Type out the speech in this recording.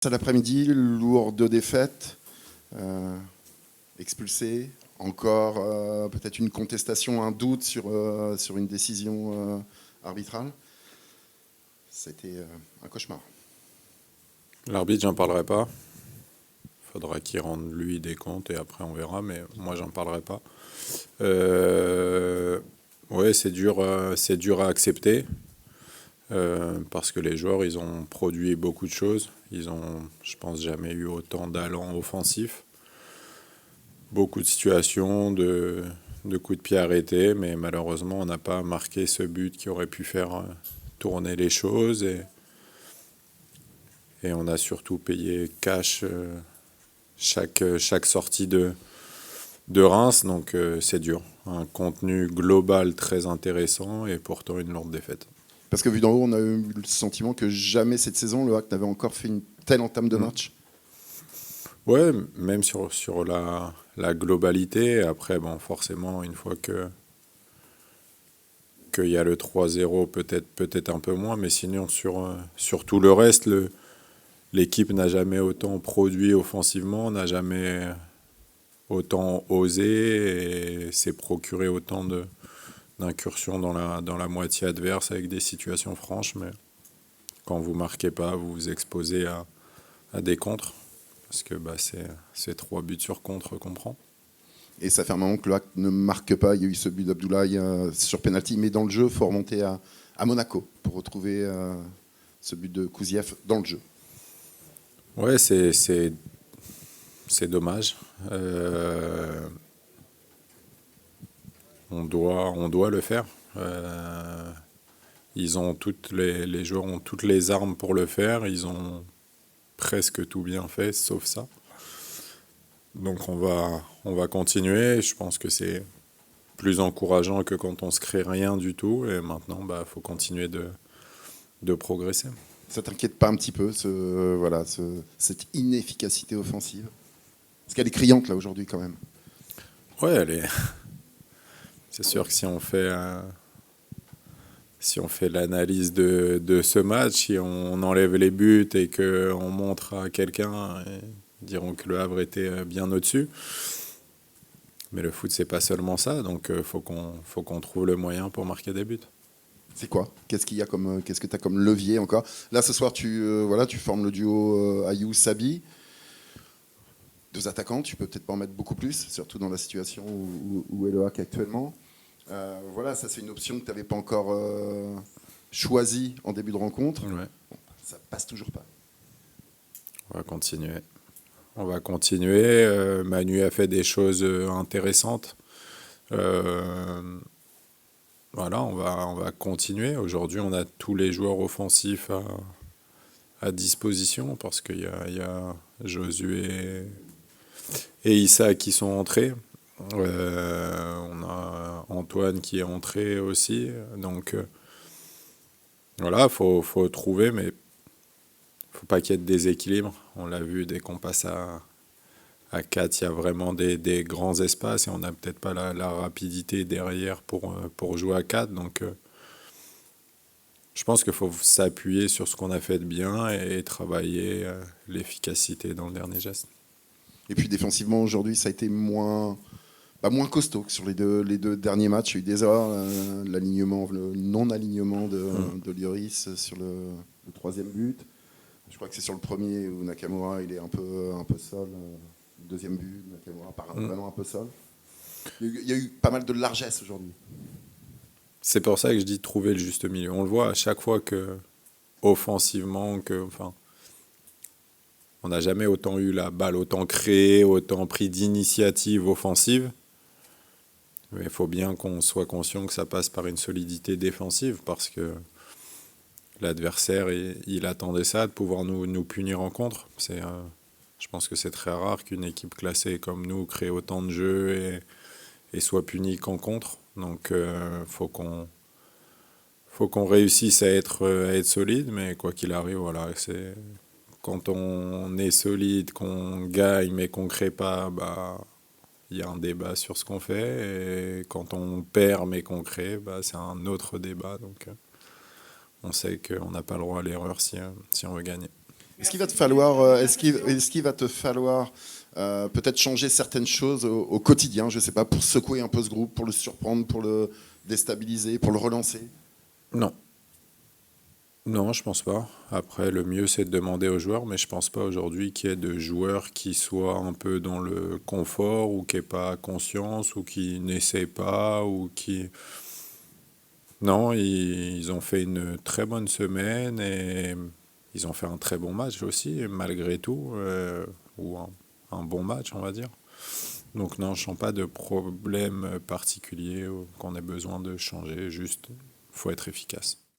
Ça l'après-midi, lourde défaite, expulsé, encore peut-être une contestation, un doute sur une décision arbitrale. C'était un cauchemar. L'arbitre, j'en parlerai pas. Faudra qu'il rende lui des comptes et après on verra, mais moi j'en parlerai pas. Ouais, c'est dur à accepter parce que les joueurs ils ont produit beaucoup de choses. Ils ont, je pense, jamais eu autant d'allant offensif. Beaucoup de situations, de coups de pied arrêtés, mais malheureusement on n'a pas marqué ce but qui aurait pu faire tourner les choses et on a surtout payé cash chaque sortie de Reims, donc c'est dur. Un contenu global très intéressant et pourtant une lourde défaite. Parce que vu d'en haut, on a eu le sentiment que jamais cette saison, le HAC n'avait encore fait une telle entame de match. Ouais, même sur la globalité. Après, bon, forcément, une fois qu'il y a le 3-0, peut-être un peu moins, mais sinon, sur tout le reste, l'équipe n'a jamais autant produit offensivement, n'a jamais autant osé et s'est procuré autant d'incursions dans la moitié adverse avec des situations franches. Mais quand vous marquez pas, vous vous exposez à des contres. Parce que c'est 3 buts sur contre qu'on prend. Et ça fait un moment que le HAC ne marque pas. Il y a eu ce but d'Abdoulaye sur penalty, mais dans le jeu, il faut remonter à Monaco pour retrouver ce but de Kouziev dans le jeu. Ouais, c'est dommage. On doit le faire. Les joueurs ont toutes les armes pour le faire. Ils ont presque tout bien fait, sauf ça. Donc on va continuer. Je pense que c'est plus encourageant que quand on se crée rien du tout. Et maintenant, faut continuer de progresser. Ça t'inquiète pas un petit peu, cette inefficacité offensive? Parce qu'elle est criante là aujourd'hui quand même. Ouais, c'est sûr que si on fait l'analyse de ce match, si on enlève les buts et qu'on montre à quelqu'un, ils diront que le Havre était bien au-dessus. Mais le foot, c'est pas seulement ça, donc faut qu'on trouve le moyen pour marquer des buts. C'est quoi? Qu'est-ce que tu as comme levier encore? Là, ce soir, tu formes le duo Ayou-Sabi. 2 attaquants, tu peux peut-être pas en mettre beaucoup plus, surtout dans la situation où est le HAC actuellement. Ça c'est une option que tu n'avais pas encore choisie en début de rencontre. Ouais. Bon, ça passe toujours pas. On va continuer. Manu a fait des choses intéressantes. Voilà, on va continuer. Aujourd'hui, on a tous les joueurs offensifs à disposition parce qu'il y a Josué et Issa qui sont entrés. On a Antoine qui est entré aussi. Donc voilà, faut trouver, mais faut pas qu'il y ait de déséquilibre. On l'a vu dès qu'on passe à 4, il y a vraiment des grands espaces et on n'a peut-être pas la rapidité derrière pour jouer à 4. Donc je pense qu'il faut s'appuyer sur ce qu'on a fait de bien et travailler l'efficacité dans le dernier geste. Et puis défensivement, aujourd'hui, ça a été moins costaud que sur les deux derniers matchs. Il y a eu des erreurs, le non-alignement de Lloris sur le 3e but. Je crois que c'est sur le premier où Nakamura il est un peu seul. Le 2e but, Nakamura part vraiment un peu seul. Il y a eu pas mal de largesse aujourd'hui. C'est pour ça que je dis trouver le juste milieu. On le voit à chaque fois que, offensivement, on n'a jamais autant eu la balle, autant créé, autant pris d'initiative offensive. Mais il faut bien qu'on soit conscient que ça passe par une solidité défensive parce que l'adversaire, il attendait ça, de pouvoir nous punir en contre. Je pense que c'est très rare qu'une équipe classée comme nous crée autant de jeux et soit punie qu'en contre. Donc faut qu'on réussisse à être solide, mais quoi qu'il arrive, voilà, quand on est solide, qu'on gagne mais qu'on ne crée pas, il y a un débat sur ce qu'on fait. Et quand on perd mais qu'on crée, c'est un autre débat. Donc on sait qu'on n'a pas le droit à l'erreur si on veut gagner. Est-ce qu'il va te falloir peut-être changer certaines choses au quotidien, je sais pas, pour secouer un peu ce groupe, pour le surprendre, pour le déstabiliser, pour le relancer? Non. Non, je pense pas. Après, le mieux, c'est de demander aux joueurs, mais je pense pas aujourd'hui qu'il y ait de joueurs qui soient un peu dans le confort ou qui n'aient pas conscience ou qui n'essaient pas ou qui... Non, ils ont fait une très bonne semaine et ils ont fait un très bon match aussi, malgré tout, ou un bon match, on va dire. Donc non, je sens pas de problème particulier qu'on ait besoin de changer, juste faut être efficace.